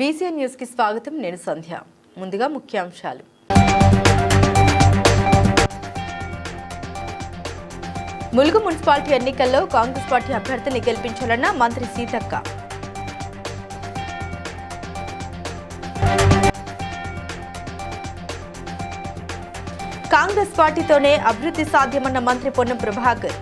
BCN news కి స్వాగతం. నేను సంధ్య. ముందుగా ముఖ్యాంశాలు. ములుగు మున్సిపాలిటీ ఎన్నికల్లో కాంగ్రెస్ పార్టీ అభ్యర్థిని గెలిపించాలన్న మంత్రి సీతక్క. కాంగ్రెస్ పార్టీతోనే అభివృద్ధి సాధ్యమన్న మంత్రి పొన్నం ప్రభాకర్.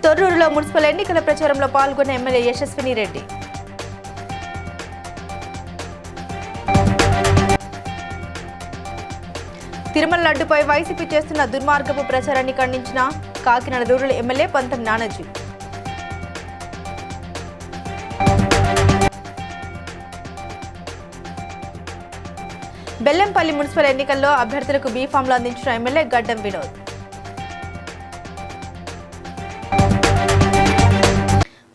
తొర్రూరులో మున్సిపల్ ఎన్నికల ప్రచారంలో పాల్గొన్న ఎమ్మెల్యే యశస్విని రెడ్డి. తిరుమల లడ్డుపై వైసీపీ చేస్తున్న దుర్మార్గపు ప్రచారాన్ని ఖండించిన కాకినాడ రూరల్ ఎమ్మెల్యే పంతం నానాజీ. బెల్లంపల్లి మున్సిపల్ ఎన్నికల్లో అభ్యర్థులకు బీఫామ్లు అందించిన ఎమ్మెల్యే గడ్డం వినోద్.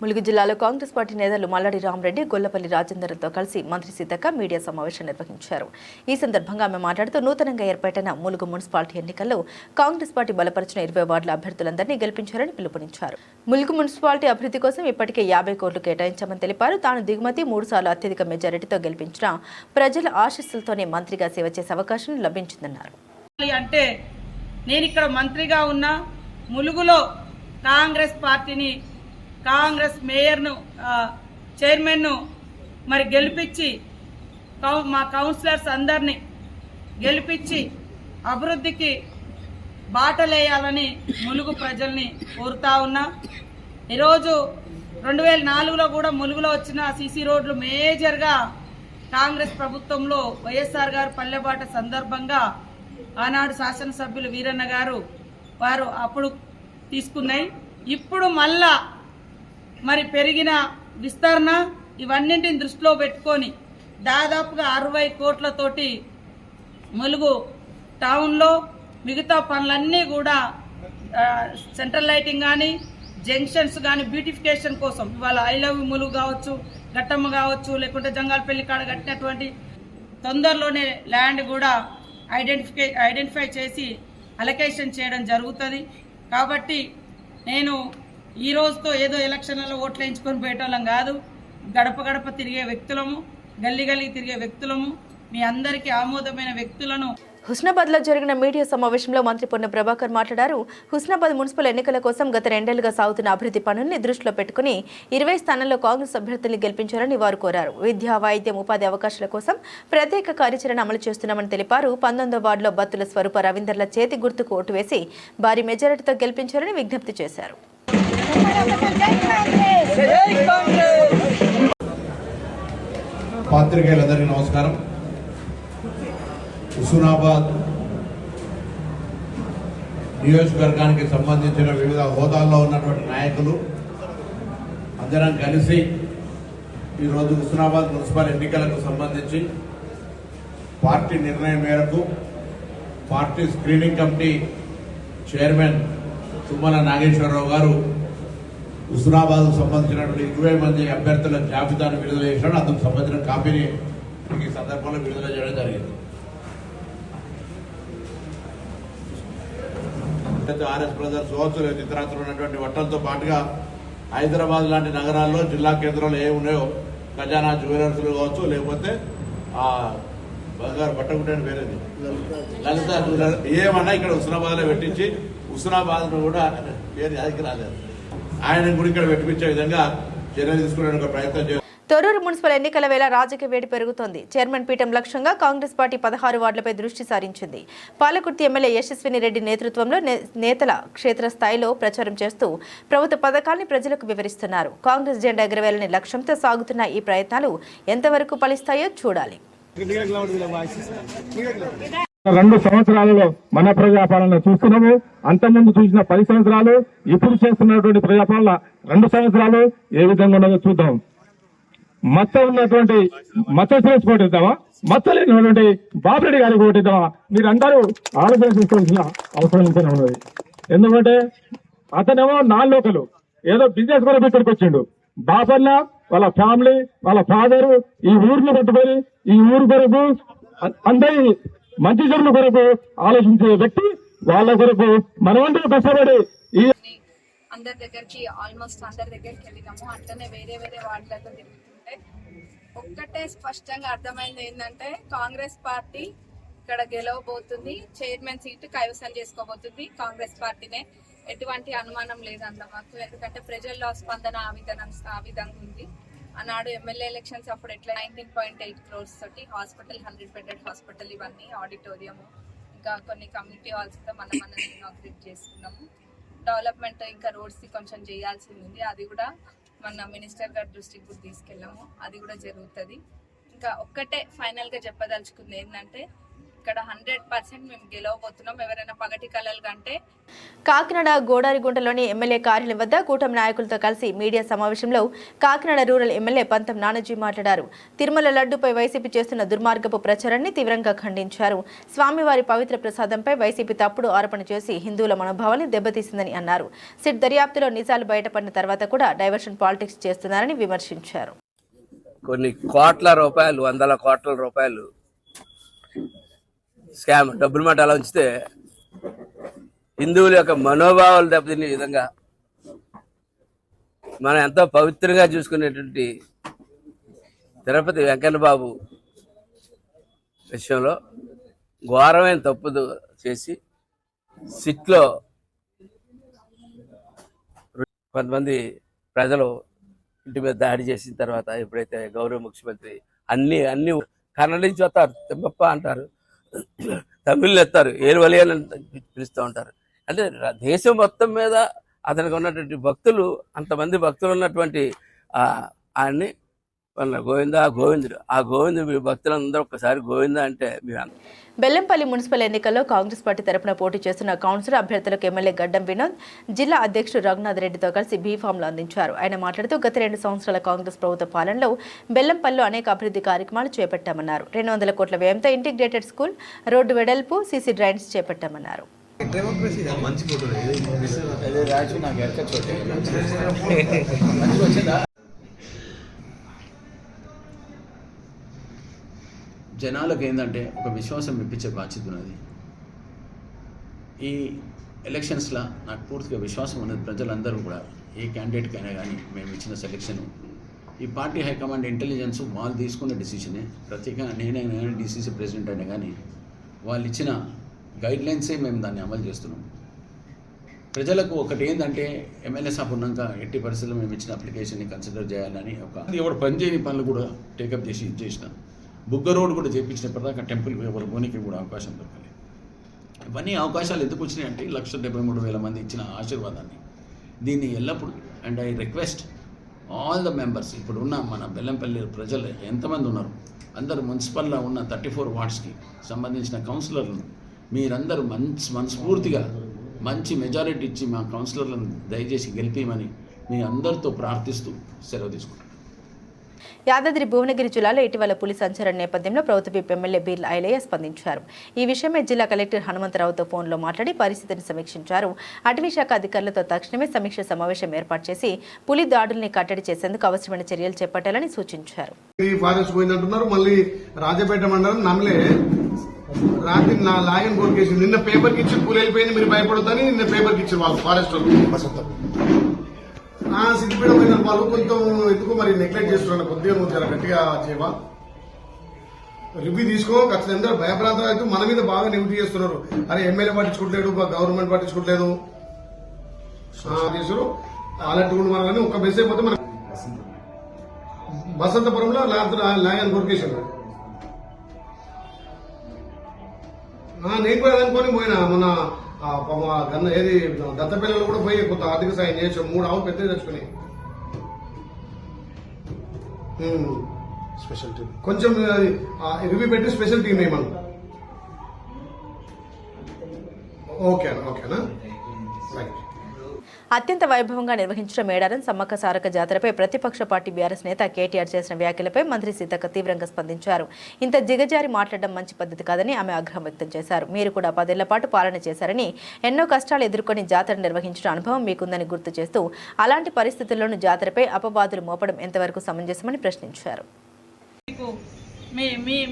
ములుగు జిల్లాలో కాంగ్రెస్ పార్టీ నేతలు మల్లాడి రామరెడ్డి, గొల్లపల్లి రాజేందర్తో కలిసి మంత్రి సీతక్క మీడియా సమావేశం నిర్వహించారు. ఈ సందర్భంగా ఆమె మాట్లాడుతూ నూతనంగా ఏర్పాటైన ములుగు మున్సిపాలిటీ ఎన్నికల్లో కాంగ్రెస్ పార్టీ బలపరిచిన 20 వార్డుల అభ్యర్థులందరినీ గెలిపించారని పిలుపునిచ్చారు. ములుగు మున్సిపాలిటీ అభివృద్ధి కోసం ఇప్పటికే 50 కోట్లు కేటాయించామని తెలిపారు. తాను దిగుమతి 3 సార్లు అత్యధిక మెజారిటీతో గెలిపించిన ప్రజల ఆశీస్సులతోనే మంత్రిగా సేవ చేసే అవకాశం లభించిందన్నారు. అంటే నేను ఇక్కడ మంత్రిగా ఉన్న ములుగులో కాంగ్రెస్ పార్టీని, కాంగ్రెస్ మేయర్ను, చైర్మన్ను మరి గెలిపించి మా కౌన్సిలర్స్ అందరినీ గెలిపించి అభివృద్ధికి బాటలేయాలని ములుగు ప్రజల్ని కోరుతా ఉన్నా. ఈరోజు 2004లో కూడా ములుగులో వచ్చిన సీసీ రోడ్లు మేజర్గా కాంగ్రెస్ ప్రభుత్వంలో వైఎస్ఆర్ గారు పల్లెబాట సందర్భంగా ఆనాడు శాసనసభ్యులు వీరన్న గారు వారు అప్పుడు తీసుకున్నాయి. ఇప్పుడు మళ్ళా మరి పెరిగిన విస్తరణ ఇవన్నింటిని దృష్టిలో పెట్టుకొని దాదాపుగా 60 కోట్లతోటి ములుగు టౌన్లో మిగతా పనులన్నీ కూడా సెంట్రల్ లైటింగ్ కానీ, జంక్షన్స్ కానీ, బ్యూటిఫికేషన్ కోసం ఇవాళ ఐ లవ్ యు ములుగు కావచ్చు, గట్టమ్మ కావచ్చు, లేకుంటే జంగాలపల్లి కాడ కట్టినటువంటి తొందరలోనే ల్యాండ్ కూడా ఐడెంటిఫై చేసి అలొకేషన్ చేయడం జరుగుతుంది. కాబట్టి నేను ఈ రోజుతో ఏదో ఎలక్షన్లలో ఓట్లు వేయించుకొని పోయేటోళ్ళం కాదు. గడప గడప తిరిగే వ్యక్తులము, గల్లీ గల్లీ తిరిగే వ్యక్తులము, మీ అందరికీ ఆమోదమైన వ్యక్తులను. హుస్నాబాద్ లో జరిగిన మీడియా సమావేశంలో మంత్రి పొన్నం ప్రభాకర్ మాట్లాడారు. హుస్నాబాద్ మున్సిపల్ ఎన్నికల కోసం గత 2 ఏళ్లుగా సాగుతున్న అభివృద్ధి పనుల్ని దృష్టిలో పెట్టుకుని 20 స్థానాల్లో కాంగ్రెస్ అభ్యర్థుల్ని గెలిపించాలని వారు కోరారు. విద్యా, వైద్యం, ఉపాధి అవకాశాల కోసం ప్రత్యేక కార్యాచరణ అమలు చేస్తున్నామని తెలిపారు. 19వ వార్డులో బత్తుల స్వరూప రవీందర్ల చేతి గుర్తుకు ఓటు వేసి భారీ మెజారిటీతో గెలిపించాలని విజ్ఞప్తి చేశారు. పాత్రికేయులందరికీ నమస్కారం. హుస్నాబాద్ నియోజకవర్గానికి సంబంధించిన వివిధ హోదాల్లో ఉన్నటువంటి నాయకులు అందరం కలిసి ఈరోజు హుస్నాబాద్ మున్సిపల్ ఎన్నికలకు సంబంధించి పార్టీ నిర్ణయం మేరకు party screening committee chairman Tummala Nageswara Rao గారు హుస్నాబాద్కు సంబంధించినటువంటి 20 మంది అభ్యర్థుల జాబితాను విడుదల చేశాడు. అందుకు సంబంధించిన కాపీని ఈ సందర్భంలో విడుదల చేయడం జరిగింది. ఆర్ఎస్ బ్రదర్స్ కావచ్చు, లేదా ఇతరాత్రులు ఉన్నటువంటి వట్టలతో పాటుగా హైదరాబాద్ లాంటి నగరాల్లో జిల్లా కేంద్రాలు ఏ ఉన్నాయో ఖజానా జ్యువెలర్స్లు కావచ్చు, లేకపోతే బంగారు బట్టగుంటే వేరేది లలిత జ్యువెలర్ ఏమన్నా ఇక్కడ హుస్నాబాద్లో పెట్టించి హుస్నాబాద్ను కూడా పేరు అదికి రాలేదు, ఆయన కూడా ఇక్కడ పెట్టించే విధంగా చర్యలు తీసుకునే ప్రయత్నం చేయాలి. తొర్రూరు మున్సిపల్ ఎన్నికల వేళ రాజకీయ వేడి పెరుగుతోంది. చైర్మన్ పీఠం లక్ష్యంగా కాంగ్రెస్ పార్టీ 16 వార్డులపై దృష్టి సారించింది. పాలకుర్తి ఎమ్మెల్యే యశస్విని రెడ్డి నేతృత్వంలో నేతల క్షేత్రస్థాయిలో ప్రచారం చేస్తూ ప్రభుత్వ పథకాల్ని ప్రజలకు వివరిస్తున్నారు. కాంగ్రెస్ జెండా ఎగరవేయాలనే లక్ష్యంతో సాగుతున్న ఈ ప్రయత్నాలు ఎంతవరకు ఫలిస్తాయో చూడాలి. 2 సంవత్సరాలలో మన ప్రజాపాలన చూస్తున్నాము. అంతకుముందు చూసిన 10 సంవత్సరాలు, ఇప్పుడు చేస్తున్నటువంటి ప్రజాపాలన 2 సంవత్సరాలు ఏ విధంగా ఉన్నదో చూద్దాం. మచ్చ ఉన్నటువంటి మచ్చ శ్రేష్ఠ ఓటిద్దామా, మచ్చ లేనటువంటి బాబురెడ్డి గారికి ఓటిద్దామా? మీరందరూ ఆలోచన చేసుకోవాల్సిన అవసరం ఇంతనే ఉన్నది. ఎందుకంటే అతనేమో నాన్ లోకలు ఏదో బిజినెస్ కూడా ఇక్కడికి వచ్చిండు. బాపన్న వాళ్ళ ఫ్యామిలీ, వాళ్ళ ఫాదరు ఈ ఊరిని పట్టుకొని ఈ ఊరు కొరకు అందరి మంచి చెడుల కొరకు ఆలోచించే వ్యక్తి వాళ్ళ కొరకు మనమంటూ కష్టపడి ఈ అందరి దగ్గరికి ఆల్మోస్ట్ అందరి దగ్గరికి వెళ్ళినాము. అట్లనే వేరే వేరే వార్డులలో తిరుగుతుంటే ఒక్కటే స్పష్టంగా అర్థమైంది ఏంటంటే కాంగ్రెస్ పార్టీ ఇక్కడ గెలవబోతుంది, చైర్మన్ సీటు కైవసం చేసుకోబోతుంది కాంగ్రెస్ పార్టీనే. ఎటువంటి అనుమానం లేదంట మాకు, ఎందుకంటే ప్రజల్లో స్పందన ఆ విధంగా ఉంది. ఆనాడు ఎమ్మెల్యే ఎలక్షన్స్ అప్పుడు ఎట్లా 19.8 crores తోటి హాస్పిటల్, 100 bedded హాస్పిటల్, ఇవన్నీ ఆడిటోరియం, ఇంకా కొన్ని కమ్యూనిటీ హాల్స్ కూడా మనం ఇనాగ్రేట్ చేసుకున్నాము. డెవలప్మెంట్ ఇంకా రోడ్స్ కొంచెం చేయాల్సింది ఉంది, అది కూడా మన మినిస్టర్ గారి దృష్టికి కూడా తీసుకెళ్ళాము, అది కూడా జరుగుతుంది. ఇంకా ఒక్కటే ఫైనల్ గా చెప్పదలుచుకుంది ఏంటంటే ఇక్కడ 100% మేము గెలవబోతున్నాం. ఎవరైనా పగటి కలలు కంటే కాకినాడ గోడారిగుంటలోని ఎమ్మెల్యే కార్యాలయం వద్ద కూటమి నాయకులతో కలిసి మీడియా సమావేశంలో కాకినాడ రూరల్ ఎమ్మెల్యే పంతం నానాజీ మాట్లాడారు. తిరుమల లడ్డుపై వైసీపీ చేస్తున్న దుర్మార్గపు ప్రచారాన్ని తీవ్రంగా ఖండించారు. స్వామివారి పవిత్ర ప్రసాదంపై వైసీపీ తప్పుడు ఆరోపణ చేసి హిందువుల మనోభావాన్ని దెబ్బతీసిందని అన్నారు. సిట్ దర్యాప్తులో నిజాలు బయటపడిన తర్వాత కూడా డైవర్షన్ పాలిటిక్స్ చేస్తున్నారని విమర్శించారు. కొన్ని కోట్ల రూపాయలు, వందల కోట్ల రూపాయలు స్కామ్, డబ్బుల మాట అలా ఉంచితే హిందువుల యొక్క మనోభావాలు దెబ్బతినే విధంగా మనం ఎంతో పవిత్రంగా చూసుకునేటువంటి తిరుపతి వెంకన్న బాబు విషయంలో ఘోరమైన తప్పు చేసి సిట్లో కొంతమంది ప్రజలు ఇంటి మీద దాడి చేసిన తర్వాత ఎప్పుడైతే గౌరవ ముఖ్యమంత్రి అన్ని కన్నడ నుంచి వస్తారు, తిమ్మప్ప అంటారు, తమిళ్లు ఎత్తారు, ఏరువలి అని పిలుస్తూ ఉంటారు. అంటే దేశం మొత్తం మీద అతనికి ఉన్నటువంటి భక్తులు, అంతమంది భక్తులు ఉన్నటువంటి ఆయన్ని గోవిందా గోవిందుడు, ఆ గోవిందుడు భక్తులందరూ ఒక్కసారి గోవిందా అంటే మీరు. బెల్లంపల్లి మున్సిపల్ ఎన్నికల్లో కాంగ్రెస్ పార్టీ తరపున పోటీ చేస్తున్న కౌన్సిలర్ అభ్యర్థులకు ఎమ్మెల్యే గడ్డం వినోద్ జిల్లా అధ్యక్షుడు రఘునాథ్ రెడ్డితో కలిసి బీఫామ్లు అందించారు. ఆయన మాట్లాడుతూ గత 2 సంవత్సరాల కాంగ్రెస్ ప్రభుత్వ పాలనలో బెల్లంపల్లిలో అనేక అభివృద్ధి కార్యక్రమాలు చేపట్టామన్నారు. 200 కోట్ల వ్యయంతో ఇంటిగ్రేటెడ్ స్కూల్, రోడ్డు వెడల్పు, సీసీ డ్రైన్స్ చేపట్టామన్నారు. జనాలకు ఏంటంటే ఒక విశ్వాసం ఇప్పించే బాధ్యత ఉన్నది. ఈ ఎలక్షన్స్లో నాకు పూర్తిగా విశ్వాసం ఉన్నది. ప్రజలందరూ కూడా ఏ క్యాండిడేట్కైనా కానీ మేము ఇచ్చిన సెలెక్షన్, ఈ పార్టీ హైకమాండ్ ఇంటెలిజెన్స్ వాళ్ళు తీసుకున్న డిసిషనే. ప్రత్యేకంగా నేనైనా కానీ డీసీసీ ప్రెసిడెంట్ అయినా కానీ వాళ్ళు ఇచ్చిన గైడ్లైన్సే మేము దాన్ని అమలు చేస్తున్నాం. ప్రజలకు ఒకటి ఏంటంటే ఎమ్మెల్యే సాబ్ ఉన్నాక ఎట్టి పరిస్థితుల్లో మేము ఇచ్చిన అప్లికేషన్ని కన్సిడర్ చేయాలని ఎవరు పనిచేయని పనులు కూడా టేకప్ చేసి ఇచ్చేసిన. బుగ్గ రోడ్ కూడా చేయించినప్పటిదాకా టెంపుల్ ఎవరు పోనీకి కూడా అవకాశం దొరకలేదు. ఇవన్నీ అవకాశాలు ఎందుకు వచ్చినాయి అంటే 1,73,000 మంది ఇచ్చిన ఆశీర్వాదాన్ని. దీన్ని ఎల్లప్పుడు and I request all the members, ఇప్పుడు ఉన్న మన బెల్లంపల్లి ప్రజలు ఎంతమంది ఉన్నారు, అందరూ మున్సిపల్లో ఉన్న 34 వార్డ్స్కి సంబంధించిన కౌన్సిలర్లను మీరందరూ మనస్ఫూర్తిగా మంచి మెజారిటీ ఇచ్చి మా కౌన్సిలర్లను దయచేసి గెలిపేయమని మీ అందరితో ప్రార్థిస్తూ సెలవు తీసుకుంటాం. యాదాద్రి భువనగిరి జిల్లాలో ఇటీవల పులి సంచరణ నేపథ్యంలో ప్రభుత్వ విప్ ఎమ్మెల్యే బీర్ల ఐలయ్య స్పందించారు. ఈ విషయమై జిల్లా కలెక్టర్ హనుమంతరావుతో ఫోన్లో మాట్లాడి పరిస్థితిని సమీక్షించారు. అటవీ శాఖ అధికారులతో తక్షణమే సమీక్ష సమావేశం ఏర్పాటు చేసి పులి దాడుల్ని కట్టడి చేసేందుకు అవసరమైన చర్యలు చేపట్టాలని సూచించారు. మళ్ళీ రాజపేట మండలం నమ్మలే రాత్రి నా లాయన్ కోరికేసి నిన్న పేపర్కి ఇచ్చి పూలు వెళ్ళిపోయింది, మీరు భయపడతాని నిన్న పేపర్కి ఇచ్చారు వాళ్ళు ఫారెస్ట్ సిద్దిపేట పోయిన వాళ్ళు కొంచెం ఎందుకు మరి నెగ్లెక్ట్ చేస్తున్నారు. కొద్దిగా నువ్వు చాలా గట్టిగా చేయవా, రివ్యూ తీసుకో. ఖచ్చితంగా భయప్రాంతాలు అయితే మన మీద బాగా నెగిటివ్ చేస్తున్నారు. అరే ఎమ్మెల్యే పట్టించుకోవట్లేదు, గవర్నమెంట్ పట్టించుకోవట్లేదు చేసారు. అలాంటి మనని ఒక బెస్ అయిపోతే మన బసంతపురంలో లాయన్ కోరికేసారు. నేను కూడా అనుకొని పోయినా మొన్న ఏది దత్తపిల్లలు కూడా పోయి కొంత ఆర్థిక సాయం చేసాం. 3 ఆవులు పెద్దవి తెచ్చుకుని స్పెషల్ టీం కొంచెం రివ్యూ పెట్టి స్పెషల్ టీం ఏమన్నా. ఓకేనా రైట్. అత్యంత వైభవంగా నిర్వహించిన మేడారం సమ్మక్క సారక్క జాతరపై ప్రతిపక్ష పార్టీ బీఆర్ఎస్ నేత కేటీఆర్ చేసిన వ్యాఖ్యలపై మంత్రి సీతక్క తీవ్రంగా స్పందించారు. ఇంత దిగజారి మాట్లాడడం మంచి పద్ధతి కాదని ఆమె ఆగ్రహం వ్యక్తం చేశారు. మీరు కూడా 10 ఏళ్ల పాటు పాలన చేశారని, ఎన్నో కష్టాలు ఎదుర్కొని జాతర నిర్వహించిన అనుభవం మీకుందని గుర్తు చేస్తూ అలాంటి పరిస్థితుల్లోనూ జాతరపై అపవాదులు మోపడం ఎంతవరకు సమంజసమని ప్రశ్నించారు.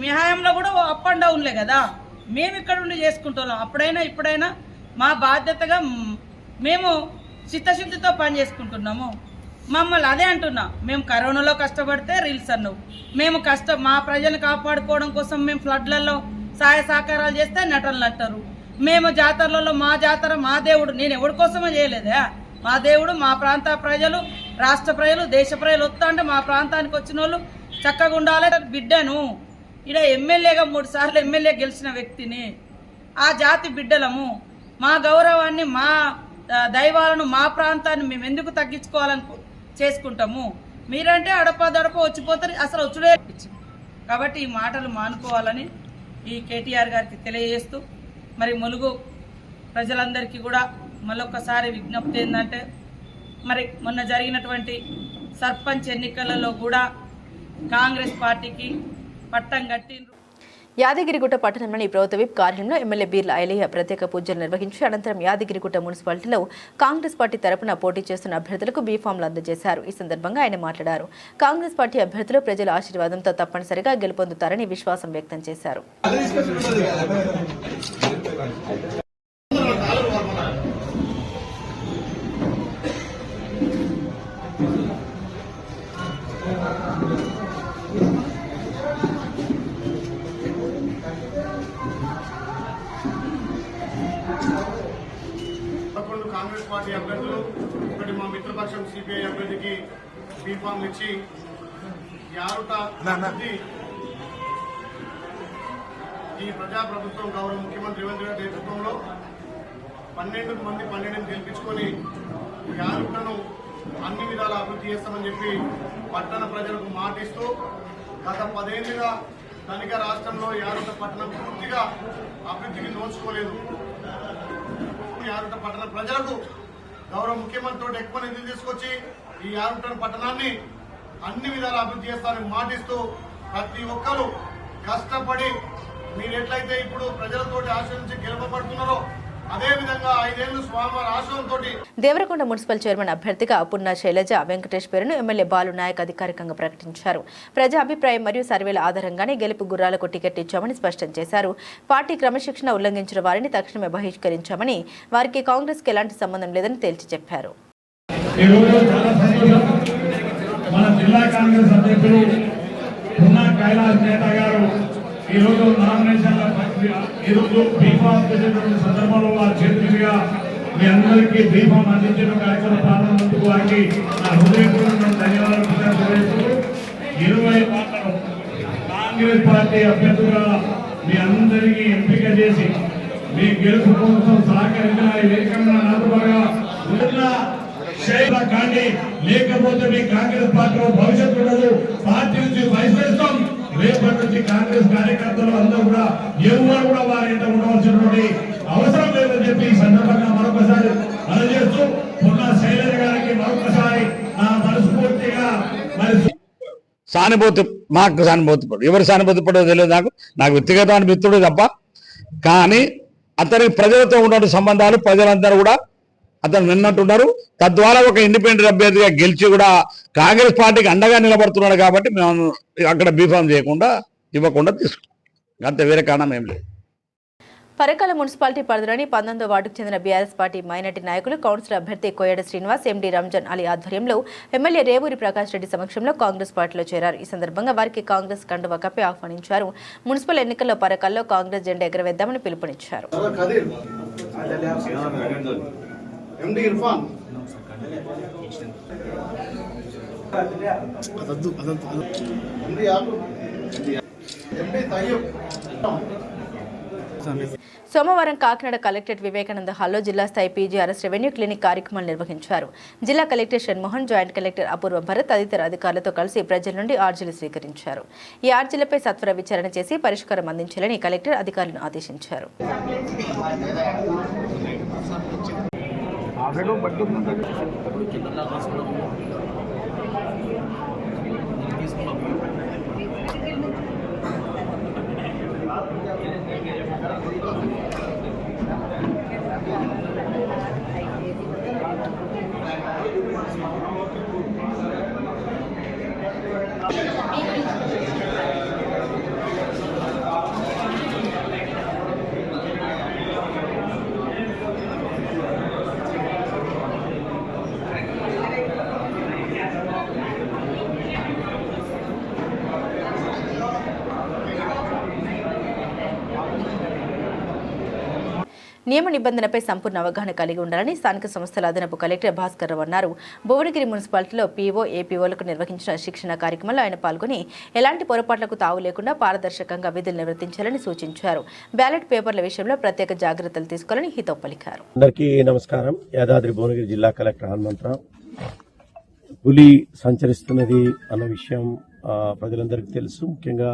మీ హయాంలో కూడా అప్ అండ్ డౌన్లే కదా, మేము ఇక్కడ ఉండి చేసుకుంటున్నాం. అప్పుడైనా ఇప్పుడైనా మా బాధ్యతగా మేము చిత్తశుద్ధితో పనిచేసుకుంటున్నాము. మమ్మల్ని అదే అంటున్నా, మేము కరోనాలో కష్టపడితే రీల్స్ అన్నావు, మేము మా ప్రజలను కాపాడుకోవడం కోసం మేము ఫ్లడ్లలో సహాయ సహకారాలు చేస్తే నటనలు అంటారు. మేము జాతరలలో మా జాతర మా దేవుడు, నేను ఎవరి కోసమో చేయలేదా, మా దేవుడు మా ప్రాంత ప్రజలు, రాష్ట్ర ప్రజలు, దేశ ప్రజలు వస్తా అంటే మా ప్రాంతానికి వచ్చిన వాళ్ళు చక్కగా ఉండాలి. బిడ్డను ఇక్కడ ఎమ్మెల్యేగా 3 సార్లు ఎమ్మెల్యే గెలిచిన వ్యక్తిని, ఆ జాతి బిడ్డలము, మా గౌరవాన్ని మా దైవాలను మా ప్రాంతాన్ని మేము ఎందుకు తగ్గించుకోవాలని చేసుకుంటాము. మీరంటే అడపదడప వచ్చిపోతారు, అసలు వచ్చుడే. కాబట్టి ఈ మాటలు మానుకోవాలని ఈ కేటీఆర్ గారికి తెలియజేస్తూ, మరి ములుగు ప్రజలందరికీ కూడా మరొకసారి విజ్ఞప్తి ఏంటంటే, మరి మొన్న జరిగినటువంటి సర్పంచ్ ఎన్నికలలో కూడా కాంగ్రెస్ పార్టీకి పట్టం కట్టిండ్రు. యాదగిరిగుట్ట పట్టణంలోని ప్రభుత్వ విప్ కార్యాలయంలో ఎమ్మెల్యే బీర్ల ఐలయ్య ప్రత్యేక పూజలు నిర్వహించి అనంతరం యాదగిరిగుట్ట మున్సిపాలిటీలో కాంగ్రెస్ పార్టీ తరపున పోటీ చేస్తున్న అభ్యర్థులకు బీఫామ్లు అందజేశారు. ఈ సందర్భంగా ఆయన మాట్లాడారు. కాంగ్రెస్ పార్టీ అభ్యర్థులు ప్రజల ఆశీర్వాదంతో తప్పనిసరిగా గెలుపొందుతారని విశ్వాసం వ్యక్తం చేశారు. కాంగ్రెస్ పార్టీ అభ్యర్థులు, ఒకటి మా మిత్రపక్షం సిపిఐ అభ్యర్థికి బీఫామ్లు ఇచ్చి ఈ ప్రజాప్రభుత్వం గౌరవ ముఖ్యమంత్రి రేవంత్ రెడ్డి నేతృత్వంలో 12 మంది 12 గెలిపించుకొని యారుటను అన్ని విధాలా అభివృద్ధి చేస్తామని చెప్పి పట్టణ ప్రజలకు మాటిస్తూ గత 10 ఏళ్లుగా ధనిక రాష్ట్రంలో యారుట పట్టణం పూర్తిగా అభివృద్ధికి నోచుకోలేదు. యారుట పట్టణ ప్రజలకు గౌరవ ముఖ్యమంత్రితో ఎక్కువ నిధులు తీసుకొచ్చి ఈ యారుట పట్టణాన్ని అన్ని విధాలా అభివృద్ధి చేస్తారని మాటిస్తూ ప్రతి ఒక్కరూ కష్టపడి మీరు ఎట్లయితే ఇప్పుడు ప్రజలతోటి ఆశీర్వదించి గెలుపబడుతున్నారో అదేవిధంగా 5 ఏళ్లు స్వామివారి ఆశయంతో దేవరకొండ మున్సిపల్ చైర్మన్ అభ్యర్థిగా పున్నా శైలజ వెంకటేష్ పేరును ఎమ్మెల్యే బాలు నాయక్ అధికారికంగా ప్రకటించారు. ప్రజా అభిప్రాయం మరియు సర్వేల ఆధారంగానే గెలుపు గుర్రాలకు టికెట్ ఇచ్చామని స్పష్టం చేశారు. పార్టీ క్రమశిక్షణ ఉల్లంఘించిన వారిని తక్షణమే బహిష్కరించామని, వారికి కాంగ్రెస్ కి ఎలాంటి సంబంధం లేదని తేల్చి చెప్పారు. ఈరోజు నామినేషన్ల ఈరోజు బీఫామ్ చేసేటువంటి సందర్భంలో వారి చేతులుగా మీ అందరికీ బీఫామ్ అందించిన కార్యక్రమం ప్రారంభించేందుకు వారికి నా హృదయపూర్వక ధన్యవాదాలు తెలియజేస్తూ 20 మాటలు కాంగ్రెస్ పార్టీ అభ్యర్థులుగా మీ అందరికీ ఎంపిక చేసి మీ గెలుపు కోసం సహకరించిన ఈ వేదికగా నాటుగా కానీ లేకపోతే మీ కాంగ్రెస్ పార్టీలో భవిష్యత్తు ఉండదు. పార్టీ నుంచి బహిష్కరిస్తాం. రేపటి నుంచి కాంగ్రెస్ కార్యకర్తలు అందరూ కూడా ఎవరు కూడా వారి ఇంట ఉండవలసినటువంటి అవసరం లేదని చెప్పి ఈ సందర్భంగా మరొకసారి అందజేస్తూ పున్నా శైలజ గారికి మరొకసారి నా మనస్ఫూర్తిగా సానుభూతి, మాకు సానుభూతి పడు, ఎవరు సానుభూతి పడో తెలియదు. నాకు వ్యక్తిగతమైన మిత్రుడు తప్ప, కానీ అతనికి ప్రజలతో ఉన్న సంబంధాలు ప్రజలందరూ కూడా అతను నిన్నట్టున్నారు. తద్వారా ఒక ఇండిపెండెంట్ అభ్యర్థిగా గెలిచి కూడా కాంగ్రెస్ పార్టీకి అండగా నిలబడుతున్నాడు. కాబట్టి మేము అక్కడ బీఫామ్ చేయకుండా ఇవ్వకుండా తీసుకున్నాం, అంతే, వేరే కారణం ఏం లేదు. పరకాల మున్సిపాలిటీ పరిధిలోని 19వ వార్డుకు చెందిన బీఆర్ఎస్ పార్టీ మైనార్టీ నాయకులు కౌన్సిలర్ అభ్యర్థి కోయడ శ్రీనివాస్, ఎండీ రంజాన్ అలీ ఆధ్వర్యంలో ఎమ్మెల్యే రేవూరి ప్రకాష్ రెడ్డి సమక్షంలో కాంగ్రెస్ పార్టీలో చేరారు. ఈ సందర్భంగా వారికి కాంగ్రెస్ కండువా కప్పి ఆహ్వానించారు. మున్సిపల్ ఎన్నికల్లో పరకాల్లో కాంగ్రెస్ జెండా ఎగరవేద్దామని పిలుపునిచ్చారు. సోమవారం కాకినాడ కలెక్టరేట్ వివేకానంద హాల్లో జిల్లా స్థాయి పీజీఆర్ఎస్ రెవెన్యూ క్లినిక్ కార్యక్రమాలు నిర్వహించారు. జిల్లా కలెక్టర్ షణ్మోహన్, జాయింట్ కలెక్టర్ అపూర్వ భరత్ తదితర అధికారులతో కలిసి ప్రజల నుండి ఆర్జీలు స్వీకరించారు. ఈ ఆర్జీలపై సత్వర విచారణ చేసి పరిష్కారం అందించాలని కలెక్టర్ అధికారులను ఆదేశించారు. నియమ నిబంధనపై సంపూర్ణ అవగాహన కలిగి ఉండాలని స్థానిక సంస్థల అదనపు కలెక్టర్ భాస్కర్ రావు అన్నారు. భువనగిరి మున్సిపాలిటీలో పీఓ, ఏపీఓలకు నిర్వహించిన శిక్షణ కార్యక్రమంలో ఆయన పాల్గొని ఎలాంటి పొరపాట్లకు తావు లేకుండా పారదర్శకంగా విధులు నిర్వర్తించాలని సూచించారు. బ్యాలెట్ పేపర్ల విషయంలో ప్రత్యేక జాగ్రత్తలు తీసుకోవాలని హితవు పలికారు. అందరికీ నమస్కారం. యాదాద్రి భువనగిరి జిల్లా కలెక్టర్ హనుమంతరావు. పులి సంచరిస్తున్నది అన్న విషయం ప్రజలందరికీ తెలుసు. ముఖ్యంగా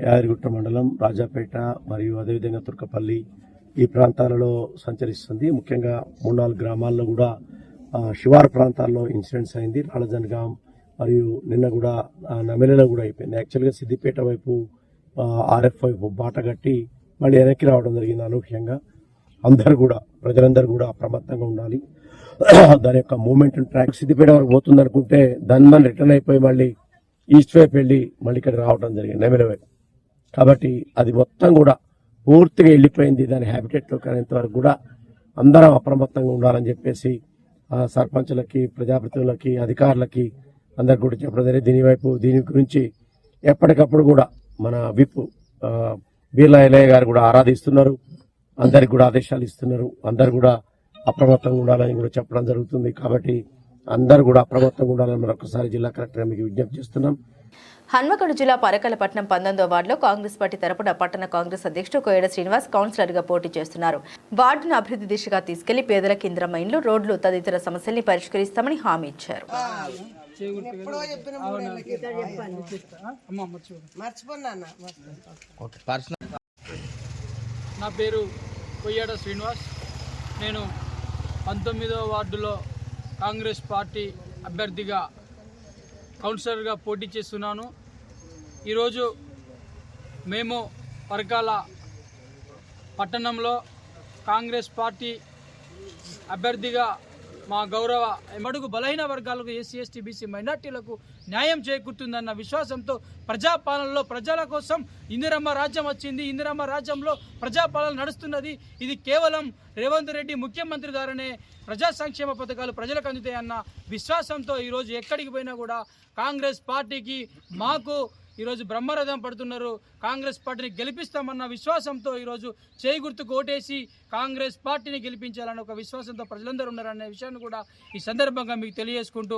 యాదగిరిగుట్ట మండలం, రాజాపేట మరియు అదేవిధంగా తుర్కపల్లి ఈ ప్రాంతాలలో సంచరిస్తుంది. ముఖ్యంగా 3-4 గ్రామాల్లో కూడా శివారు ప్రాంతాల్లో ఇన్సిడెంట్స్ అయింది. రాళజన్గాం మరియు నిన్న కూడా నమెలలో కూడా అయిపోయింది. యాక్చువల్గా సిద్దిపేట వైపు RF వైపు బాట కట్టి మళ్ళీ వెనక్కి రావడం జరిగింది. అనూహ్యంగా ప్రజలందరూ కూడా అప్రమత్తంగా ఉండాలి. దాని యొక్క మూమెంట్ ట్రాక్ సిద్దిపేట వరకు పోతుంది అనుకుంటే దాని రిటర్న్ అయిపోయి మళ్ళీ ఈస్ట్ వైపు వెళ్ళి మళ్ళీ ఇక్కడ రావడం జరిగింది, నెమిల వైపు. కాబట్టి అది మొత్తం కూడా పూర్తిగా వెళ్ళిపోయింది. దాని హ్యాబిటేట్లో కానంత వరకు కూడా అందరం అప్రమత్తంగా ఉండాలని చెప్పేసి సర్పంచులకి, ప్రజాప్రతినిధులకి, అధికారులకి అందరికి కూడా చెప్పడం జరిగింది. దీని గురించి ఎప్పటికప్పుడు కూడా మన విప్ బీర్లా ఎల్లయ్య గారు కూడా ఆరాధిస్తున్నారు, అందరికి కూడా ఆదేశాలు ఇస్తున్నారు. అందరు కూడా అప్రమత్తంగా ఉండాలని కూడా చెప్పడం జరుగుతుంది. కాబట్టి అందరూ కూడా అప్రమత్తంగా ఉండాలని మరొకసారి జిల్లా కలెక్టర్ మీకు విజ్ఞప్తి చేస్తున్నాం. హన్మకొండ జిల్లా పరకాలపట్నం 19వ వార్డులో కాంగ్రెస్ పార్టీ తరపున పట్టణ కాంగ్రెస్ అధ్యక్షుడు కోయడ శ్రీనివాస్ కౌన్సిలర్గా పోటీ చేస్తున్నారు. వార్డును అభివృద్ధి దిశగా తీసుకెళ్లి పేదలకు ఇంద్రమ్మ ఇండ్లు, రోడ్లు తదితర సమస్యల్ని పరిష్కరిస్తామని హామీ ఇచ్చారు. నా పేరు కోయడ శ్రీనివాస్. నేను 19వ వార్డులో కాంగ్రెస్ పార్టీ అభ్యర్థిగా కౌన్సిలర్గా పోటీ చేస్తున్నాను. ఈరోజు మేము పరకాల పట్టణంలో కాంగ్రెస్ పార్టీ అభ్యర్థిగా మా గౌరవ మడుగు బలహీన వర్గాలకు, ఎస్సీ, ఎస్టీ, బీసీ, మైనార్టీలకు న్యాయం చేకూరుతుందన్న విశ్వాసంతో ప్రజాపాలనలో ప్రజల కోసం ఇందిరమ్మ రాజ్యం వచ్చింది. ఇందిరమ్మ రాజ్యంలో ప్రజాపాలన నడుస్తున్నది. ఇది కేవలం రేవంత్ రెడ్డి ముఖ్యమంత్రి ద్వారానే ప్రజా సంక్షేమ పథకాలు ప్రజలకు అందుతాయన్న విశ్వాసంతో ఈరోజు ఎక్కడికి పోయినా కూడా కాంగ్రెస్ పార్టీకి మాకు ఈరోజు బ్రహ్మరథం పడుతున్నారు. కాంగ్రెస్ పార్టీని గెలిపిస్తామన్న విశ్వాసంతో ఈరోజు చేయి గుర్తుకు ఓటేసి కాంగ్రెస్ పార్టీని గెలిపించాలన్న ఒక విశ్వాసంతో ప్రజలందరూ ఉన్నారనే విషయాన్ని కూడా ఈ సందర్భంగా మీకు తెలియజేసుకుంటూ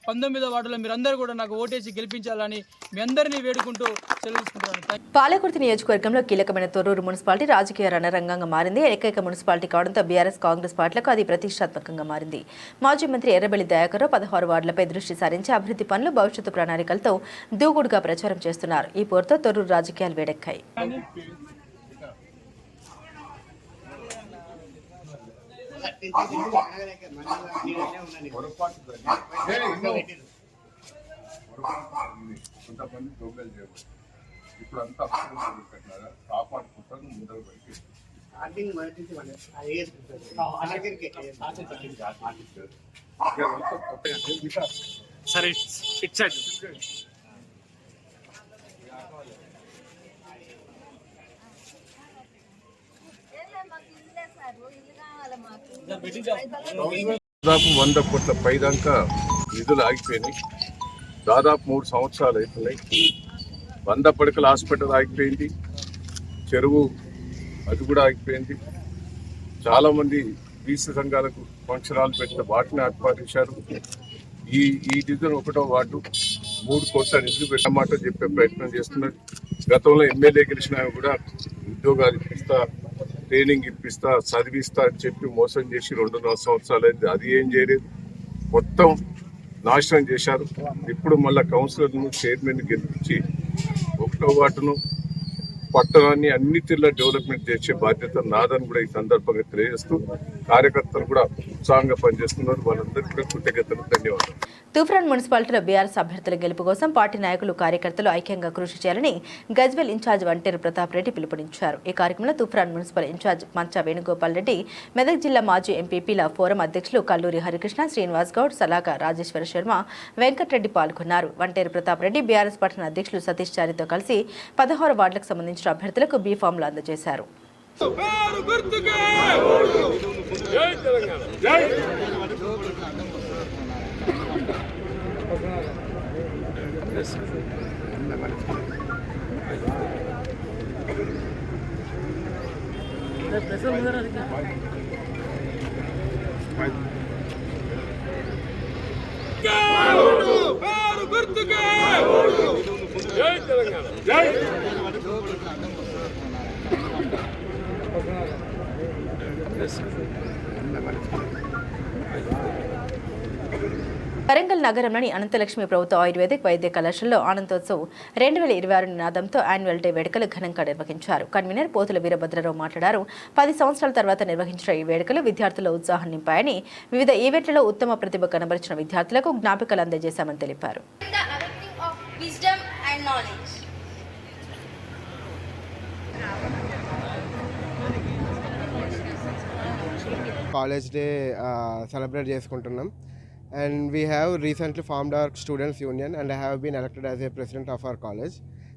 19వ వార్డులో మీరందరూ కూడా నాకు ఓటేసి గెలిపించాలని మీ అందరినీ వేడుకుంటూ సెలవుకుంటున్నాను. పాలకుర్తి నియోజకవర్గంలో కీలకమైన తొర్రూరు మున్సిపాలిటీ రాజకీయ రణరంగంగా మారింది. ఏకైక మున్సిపాలిటీ కావడంతో బీఆర్ఎస్, కాంగ్రెస్ పార్టీలకు అది ప్రతిష్టాత్మకంగా మారింది. మాజీ మంత్రి ఎర్రబెల్లి దయాకర్ 16 వార్డులపై దృష్టి సారించి అభివృద్ధి పనులు, భవిష్యత్తు ప్రణాళికలతో దూకుడుగా ప్రచారం చేస్తున్నారు. ఈ పోరుతో తొర్రూరు రాజకీయాలు వేడెక్కాయి. సరే ఇచ్చాడు. దాదాపు 100 కోట్ల పైదాకా నిధులు ఆగిపోయినాయి. దాదాపు 3 సంవత్సరాలు అవుతున్నాయి. 100 పడకల హాస్పిటల్ ఆగిపోయింది. చెరువు అది కూడా ఆగిపోయింది. చాలా మంది బీసీ సంఘాలకు ఫంక్షన్ హాల్ పెట్టిన వాటిని ఆత్మహత్యారు. ఈ డివిజన్ 1వ వార్డు 3 కోట్ల నిధులు పెట్టమాట చెప్పే ప్రయత్నం చేస్తున్నారు. గతంలో ఎమ్మెల్యే గెలిచినా కూడా ఉద్యోగాలు ఇప్పిస్తా, ట్రైనింగ్ ఇప్పిస్తా, చదివిస్తా అని చెప్పి మోసం చేసి 2.5 సంవత్సరాలు అయింది. అది ఏం చేయలేదు, మొత్తం నాశనం చేశారు. ఇప్పుడు మళ్ళీ కౌన్సిలర్ను, చైర్మన్ గెలిపించి 1వ వార్డును, పట్టణాన్ని అన్ని తీర్ల డెవలప్మెంట్ చేసే బాధ్యత నాదని కూడా ఈ సందర్భంగా తెలియజేస్తూ కార్యకర్తలు కూడా ఉత్సాహంగా పనిచేస్తున్నారు. వాళ్ళందరికీ కూడా కృతజ్ఞతలు, ధన్యవాదాలు. తూప్రాన్ మున్సిపాలిటీలో బీఆర్ఎస్ అభ్యర్థుల గెలుపు కోసం పార్టీ నాయకులు, కార్యకర్తలు ఐక్యంగా కృషి చేయాలని గజ్వేల్ ఇన్ఛార్జ్ వంటేరు ప్రతాప్ రెడ్డి పిలుపునిచ్చారు. ఈ కార్యక్రమంలో తూప్రాన్ మున్సిపల్ ఇన్ఛార్జ్ మంచా వేణుగోపాల్ రెడ్డి, మెదక్ జిల్లా మాజీ ఎంపీపీల ఫోరం అధ్యక్షులు కల్లూరి హరికృష్ణ, శ్రీనివాస్ గౌడ్, సలాక రాజేశ్వర శర్మ, వెంకటరెడ్డి పాల్గొన్నారు. వంటేరు ప్రతాప్ రెడ్డి బీఆర్ఎస్ పట్టణ అధ్యక్షులు సతీష్ చారితో కలిసి 16 వార్డులకు సంబంధించిన అభ్యర్థులకు బీ ఫామ్లు అందజేశారు. వరంగల్ నగరంలోని అనంతలక్ష్మి ప్రభుత్వ ఆయుర్వేదిక్ వైద్య కళాశాలలో ఆనందోత్సవ్ 2026 నినాదంతో యాన్యువల్ డే వేడుకలు ఘనంగా నిర్వహించారు. కన్వీనర్ పోతుల వీరభద్రరావు మాట్లాడారు. 10 సంవత్సరాల తర్వాత నిర్వహించిన ఈ వేడుకలు విద్యార్థుల ఉత్సాహం నింపాయని, వివిధ ఈవెంట్లలో ఉత్తమ ప్రతిభ కనబరిచిన విద్యార్థులకు జ్ఞాపికలు అందజేశామని తెలిపారు. కాలేజ్ డే సెలబ్రేట్ చేసుకుంటున్నాం. And we have recently formed our students union, and I have been elected as a president of our college.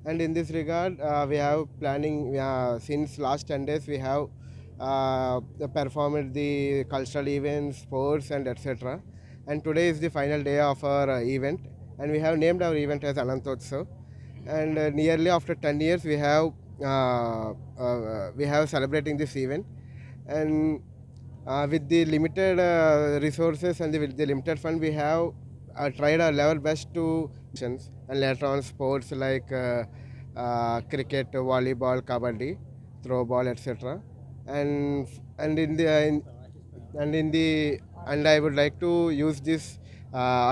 And in this regard, we have planning since last 10 days we have performed the cultural events, sports and etc. And today is the final day of our event, and we have named our event as Anantotsav. And nearly after 10 years we have celebrating this event. And with the limited resources and with the limited fund, we have tried our level best to and later on sports like cricket, volleyball, kabaddi, throw ball, etc. And I would like to use this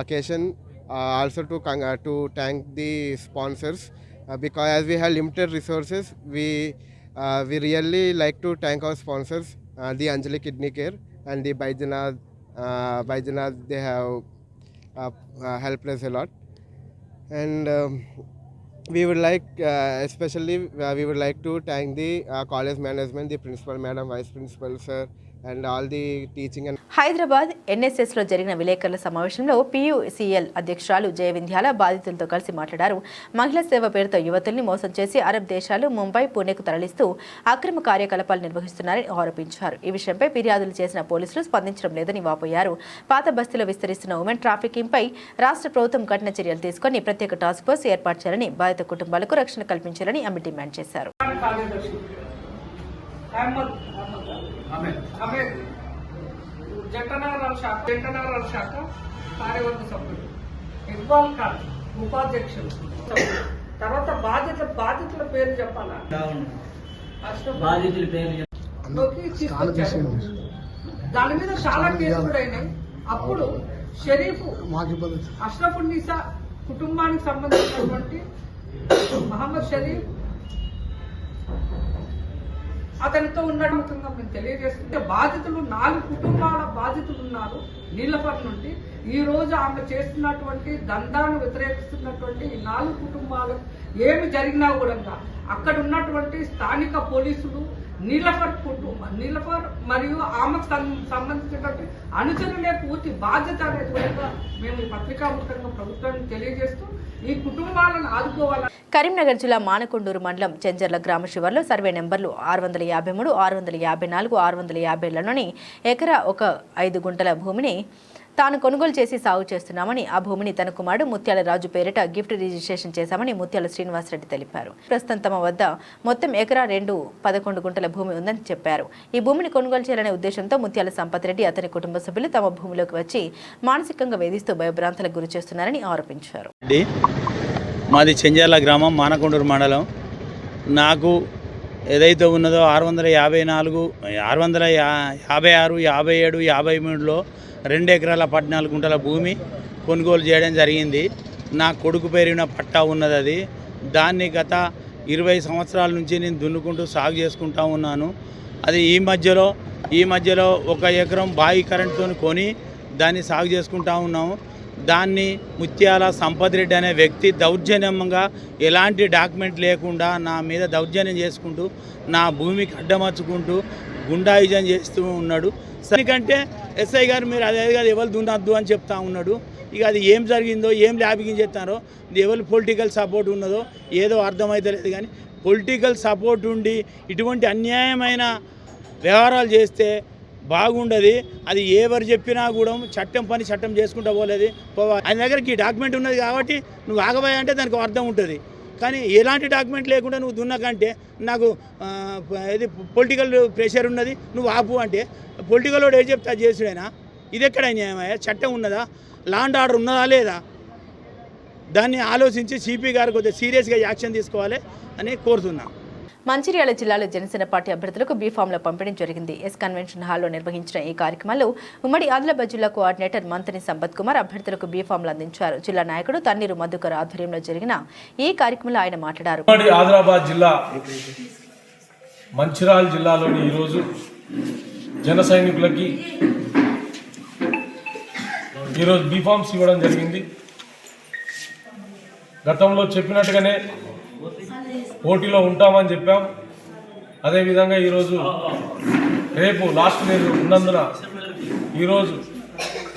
occasion also to thank the sponsors, because as we have limited resources, we really like to thank our sponsors. The Anjali Kidney Care and the Baidyanath, they have helped us a lot. And we would like, especially we would like to thank the college management, the principal madam, vice principal sir, and all the teaching and Hyderabad NSS లో జరిగిన విలేకరుల సమావేశంలో PUCL అధ్యక్షురాలు జయవింధ్యాల బాధితులతో కలిసి మాట్లాడారు. మహిళా సేవ పేరుతో యువతుల్ని మోసం చేసి అరబ్ దేశాలు, ముంబై, పూణేకు తరలిస్తూ అక్రమ కార్యకలాపాలు నిర్వహిస్తున్నారని ఆరోపించారు. ఈ విషయంపై ఫిర్యాదులు చేసిన పోలీసులు స్పందించడం లేదని వాపోయారు. పాత బస్తీలో విస్తరిస్తున్న ఉమెన్ ట్రాఫికింగ్ పై రాష్ట్ర ప్రభుత్వం కఠిన చర్యలు తీసుకుని ప్రత్యేక టాస్క్ ఫోర్స్ ఏర్పాటు చేయాలని, బాధిత కుటుంబాలకు రక్షణ కల్పించాలని ఆమె డిమాండ్ చేశారు. జంటనగరాల శాఖ కార్యవర్గ సభ్యులు, ఇక్బాల్ ఖాన్ ఉపాధ్యక్షులు, తర్వాత బాధితుల పేరు చెప్పాలా, తీసుకొచ్చారు. దాని మీద చాలా కేసులు కూడా అయినాయి. అప్పుడు షరీఫ్ అష్రఫున్నీసా కుటుంబానికి సంబంధించినటువంటి మహమ్మద్ షరీఫ్ అతనితో ఉన్నట్టుగా మేము తెలియజేస్తుంటే బాధితులు 4 కుటుంబాల బాధితులు ఉన్నారు నీళ్లపట్టు నుండి. ఈ రోజు ఆమె చేస్తున్నటువంటి దందాను వ్యతిరేకిస్తున్నటువంటి ఈ 4 కుటుంబాలకు ఏమి జరిగినా కూడా అక్కడ ఉన్నటువంటి స్థానిక పోలీసులు, నీలఫర్ మరియు ఆమెకు సంబంధించినటువంటి అనుచరులే పూర్తి బాధ్యత అనేది కూడా మేము పత్రికాముఖంగా ప్రభుత్వానికి తెలియజేస్తూ ఈ కుటుంబాలను ఆదుకోవాలి. కరీంనగర్ జిల్లా మానకొండూరు మండలం చెంజర్ల గ్రామ శివార్లో సర్వే నెంబర్లు 653, 654, 650లోని ఎకరా 1.5 గుంటల భూమిని తాను కొనుగోలు చేసి సాగు చేస్తున్నామని, ఆ భూమిని తన కుమారుడు ముత్యాల రాజు పేరిట గిఫ్ట్ రిజిస్ట్రేషన్ చేశామని ముత్యాల శ్రీనివాసరెడ్డి తెలిపారు. ప్రస్తుతం తమ వద్ద మొత్తం ఎకరా 11 గుంటల భూమి ఉందని చెప్పారు. ఈ భూమిని కొనుగోలు చేయాలనే ఉద్దేశంతో ముత్యాల సంపత్ రెడ్డి, అతని కుటుంబ సభ్యులు తమ భూమిలోకి వచ్చి మానసికంగా వేధిస్తూ భయభ్రాంతులకు గురి చేస్తున్నారని ఆరోపించారు. మాది చెంజర్ల గ్రామం, మానకొండూరు మండలం. నాకు ఏదైతే ఉన్నదో 654, 656, 57, 53లో 2 ఎకరాల 14 గుంటల భూమి కొనుగోలు చేయడం జరిగింది. నా కొడుకు పేరున పట్టా ఉన్నది. అది దాన్ని గత 20 సంవత్సరాల నుంచి నేను దున్నుకుంటూ సాగు చేసుకుంటా ఉన్నాను. అది ఈ మధ్యలో 1 ఎకరం బావి కరెంటుతో కొని దాన్ని సాగు చేసుకుంటా ఉన్నాము. దాన్ని ముత్యాల సంపత్ రెడ్డి అనే వ్యక్తి దౌర్జన్యంగా ఎలాంటి డాక్యుమెంట్ లేకుండా నా మీద దౌర్జన్యం చేసుకుంటూ నా భూమికి అడ్డమర్చుకుంటూ గుండాయిజం చేస్తూ ఉన్నాడు. ఎందుకంటే ఎస్ఐ గారు మీరు అదే కాదు ఎవరు దున్నద్దు అని చెప్తా ఉన్నాడు. ఇక అది ఏం జరిగిందో, ఏం ల్యాబింగ్ చేస్తారో, ఎవరు పొలిటికల్ సపోర్ట్ ఉన్నదో ఏదో అర్థమైతే లేదు. కానీ పొలిటికల్ సపోర్ట్ ఉండి ఇటువంటి అన్యాయమైన వ్యవహారాలు చేస్తే బాగుండదు. అది ఎవరు చెప్పినా కూడా చట్టం పని చట్టం చేసుకుంటూ పోలేదు. ఆయన దగ్గరికి డాక్యుమెంట్ ఉన్నది కాబట్టి నువ్వు ఆగబోయా అంటే దానికి అర్థం ఉంటుంది. కానీ ఎలాంటి డాక్యుమెంట్ లేకుండా నువ్వు దున్నకంటే నాకు ఇది పొలిటికల్ ప్రెషర్ ఉన్నది నువ్వు ఆపు అంటే పొలిటికల్ వాడు ఏం చెప్తా చేసుడైనా ఇది ఎక్కడ న్యాయమయ్యా? చట్టం ఉన్నదా? లా అండ్ ఆర్డర్ ఉన్నదా లేదా? దాన్ని ఆలోచించి సిపి గారు కొద్దిగా సీరియస్గా యాక్షన్ తీసుకోవాలి అని కోరుతున్నాం. మంచిర్యాల జిల్లాలో జనసేన పార్టీ అభ్యర్థులకు బీఫామ్ల పంపిణీ జరిగింది. ఎస్ కన్వెన్షన్ హాల్లో నిర్వహించిన ఈ కార్యక్రమంలో ఉమ్మడి ఆదిలాబాద్ జిల్లా కోఆర్డినేటర్ మంత్రి సంపత్ కుమార్ అభ్యర్థులకు బీఫామ్లు అందించారు. జిల్లా నాయకుడు తన్నీరు మధుకర్ ఆధ్వర్యంలో జరిగిన ఈ కార్యక్రమంలో ఆయన మాట్లాడారు. ఉమ్మడి ఆదిలాబాద్ జిల్లా మంచిర్యాల జిల్లాలోని ఈరోజు జన సైనికులకి ఈరోజు బీఫామ్స్ ఇవ్వడం జరిగింది. గతంలో చెప్పినట్టుగానే పోటీలో ఉంటామని చెప్పాం. అదేవిధంగా ఈరోజు రేపు లాస్ట్ డేట్ ఉన్నందున ఈరోజు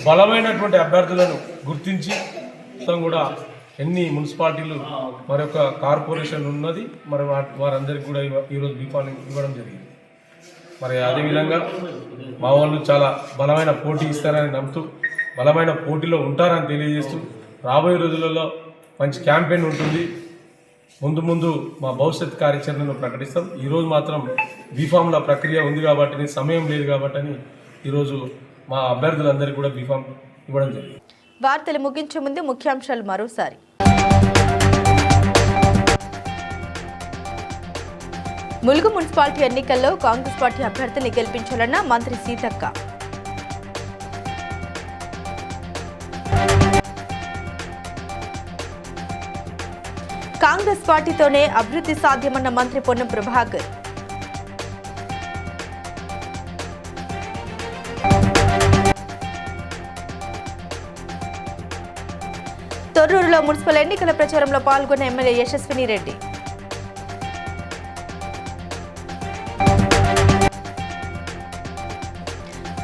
బలమైనటువంటి అభ్యర్థులను గుర్తించి మొత్తం కూడా ఎన్ని మున్సిపాలిటీలు మరొక కార్పొరేషన్ ఉన్నది మరి వారందరికీ కూడా ఈరోజు బీఫామ్ ఇవ్వడం జరిగింది. మరి అదేవిధంగా మా వాళ్ళు చాలా బలమైన పోటీ ఇస్తారని నమ్ముతూ బలమైన పోటీలో ఉంటారని తెలియజేస్తూ రాబోయే రోజులలో మంచి క్యాంపెయిన్ ఉంటుంది. ముందు మా భవిష్యత్ కార్యాచరణను ప్రకటిస్తాం. ఈరోజు మాత్రం బీఫామ్ల ప్రక్రియ ఉంది కాబట్టి సమయం లేదు కాబట్టి ఈరోజు మా అభ్యర్థులందరికీ కూడా బీఫామ్ ఇవ్వడం జరిగింది. వార్తలు ముగించే ముందు ముఖ్యాంశాలు మరోసారి. ములుగు మున్సిపాలిటీ ఎన్నికల్లో కాంగ్రెస్ పార్టీ అభ్యర్థిని గెలిపించాలన్న మంత్రి సీతక్క. కాంగ్రెస్ పార్టీతోనే అభివృద్ధి సాధ్యమన్న మంత్రి పొన్నం ప్రభాకర్. తొర్రూరులో మున్సిపల్ ఎన్నికల ప్రచారంలో పాల్గొన్న ఎమ్మెల్యే యశస్విని రెడ్డి.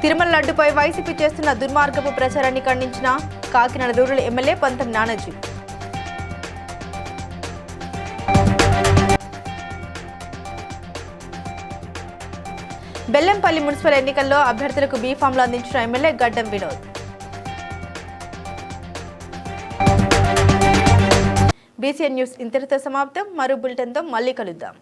తిరుమల లడ్డుపై వైసీపీ చేస్తున్న దుర్మార్గపు ప్రచారాన్ని ఖండించిన కాకినాడ రూరల్ ఎమ్మెల్యే పంతం నానాజీ. బెల్లంపల్లి మున్సిపల్ ఎన్నికల్లో అభ్యర్థులకు బీఫామ్లు అందించిన ఎమ్మెల్యే గడ్డం వినోద్. బీసీఎన్ న్యూస్ ఇంతటితో సమాప్తం. మరో బులెటిన్తో మళ్ళీ కలుద్దాం.